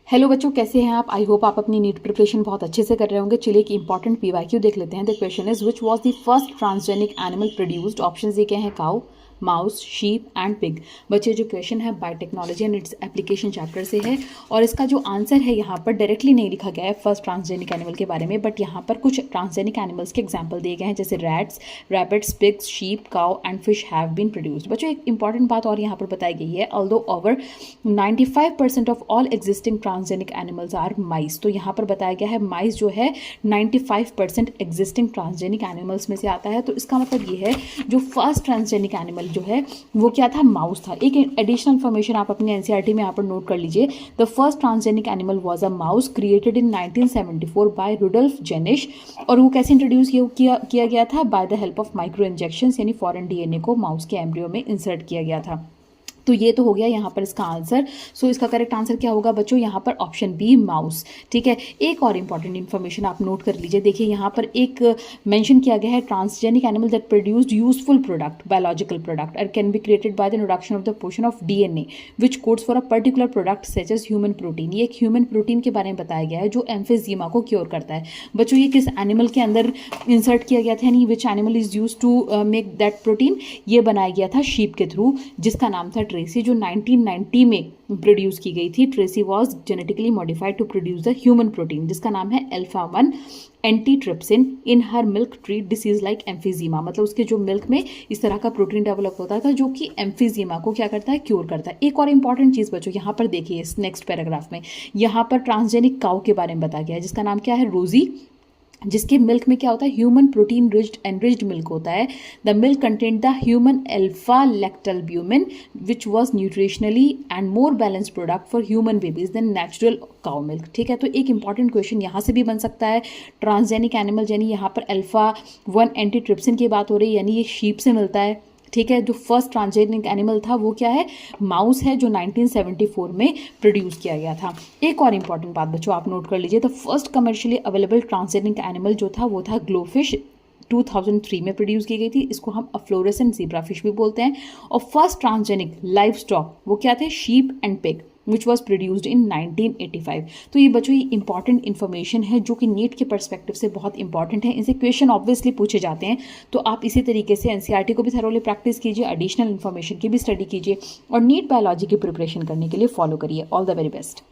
Hello बच्चों, कैसे हैं आप? आई होप आप अपनी नीट प्रिपरेशन बहुत अच्छे से कर रहे होंगे। चलिए एक इंपॉर्टेंट पीवाईक्यू देख लेते हैं। The question is which was the first transgenic animal produced. Options ये क्या है? Cow, mouse, sheep and pig. बच्चे जो क्वेश्चन है biotechnology and its application chapter से है और इसका जो आंसर है यहाँ पर डायरेक्टली नहीं लिखा गया है फर्स्ट ट्रांसजेनिक एनिमल के बारे में, बट यहाँ पर कुछ ट्रांसजेनिक एनिमल्स के एग्जाम्पल दिए गए हैं, जैसे rats, rabbits, pigs, sheep, cow and fish have been produced. बच्चों एक इंपॉर्टेंट बात और यहाँ पर बताई गई है, although over 95% of all existing transgenic animals are mice. तो यहाँ पर बताया गया है माइस जो है 95% एग्जिस्टिंग ट्रांसजेनिक एनिमल्स में से आता है। तो इसका मतलब ये है जो फर्स्ट ट्रांसजेनिक एनिमल जो है वो क्या था? माउस था। एक एडिशनल इन्फॉर्मेशन आप अपने एनसीईआरटी में यहाँ पर नोट कर लीजिए। The first transgenic animal was a mouse created in 1974 by Rudolf Jaenisch. और वो कैसे इंट्रोड्यूस किया गया था? By the help of microinjection, यानी फॉरेन डीएनए को माउस के एम्ब्रियो में इंसर्ट किया गया था। तो ये तो हो गया यहाँ पर इसका आंसर। सो इसका करेक्ट आंसर क्या होगा बच्चों? यहाँ पर ऑप्शन बी, माउस। ठीक है, एक और इंपॉर्टेंट इन्फॉर्मेशन आप नोट कर लीजिए। देखिए यहाँ पर एक मेंशन किया गया है, transgenic animal that produced useful product, biological product and can be created by the introduction of the portion of DNA which codes for a particular product such as human protein. ये एक human protein के बारे में बताया गया है जो एम्फीजीमा को क्योर करता है। बच्चों ये किस एनिमल के अंदर इंसर्ट किया गया था, यानी which animal is use to make that protein? ये बनाया गया था शीप के थ्रू, जिसका नाम था ट्रेसी, जो 1990 में प्रोड्यूस की गई थी। Tracy was genetically modified to produce the human protein जिसका नाम है alpha one antitrypsin in her milk treat disease like emphysema. मतलब उसके जो मिल्क में इस तरह का प्रोटीन डेवलप होता था जो कि एम्फीजीमा को क्या करता है? क्योर करता है। एक और इंपॉर्टेंट चीज बच्चों यहाँ पर देखिए, इस नेक्स्ट पैराग्राफ में यहाँ पर ट्रांसजेनिक काउ के बारे में बताया गया है जिसका नाम क्या है? रोजी, जिसके मिल्क में क्या होता है? ह्यूमन प्रोटीन एनरिच्ड मिल्क होता है। The milk content the human alpha lactalbumin which was nutritionally and more balance product for human babies than natural cow milk. ठीक है, तो एक इंपॉर्टेंट क्वेश्चन यहाँ से भी बन सकता है। ट्रांसजेनिक एनिमल यानी यहाँ पर अल्फा-1 एंटीट्रिप्सिन की बात हो रही है, यानी ये शीप से मिलता है। ठीक है, जो फर्स्ट ट्रांसजेनिक एनिमल था वो क्या है? माउस है, जो 1974 में प्रोड्यूस किया गया था। एक और इंपॉर्टेंट बात बच्चों आप नोट कर लीजिए, the first commercially available transgenic animal जो था वो था ग्लोफिश, 2003 में प्रोड्यूस की गई थी। इसको हम अफ्लोरेसेंट ज़ीब्रा फिश भी बोलते हैं। और फर्स्ट ट्रांसजेनिक लाइव स्टॉक वो क्या थे? Sheep and pig which was produced in 1985। तो ये बच्चों ये इंपॉर्टेंट इन्फॉर्मेशन है जो कि नीट के परस्पेक्टिव से बहुत इंपॉर्टेंट है। इनसे क्वेश्चन ऑब्वियसली पूछे जाते हैं, तो आप इसी तरीके से एनसीईआरटी को भी थरोली प्रैक्टिस कीजिए, एडिशनल इन्फॉर्मेशन की भी स्टडी कीजिए और नीट बायोलॉजी की प्रिपरेशन करने के लिए फॉलो करिए। All the very best.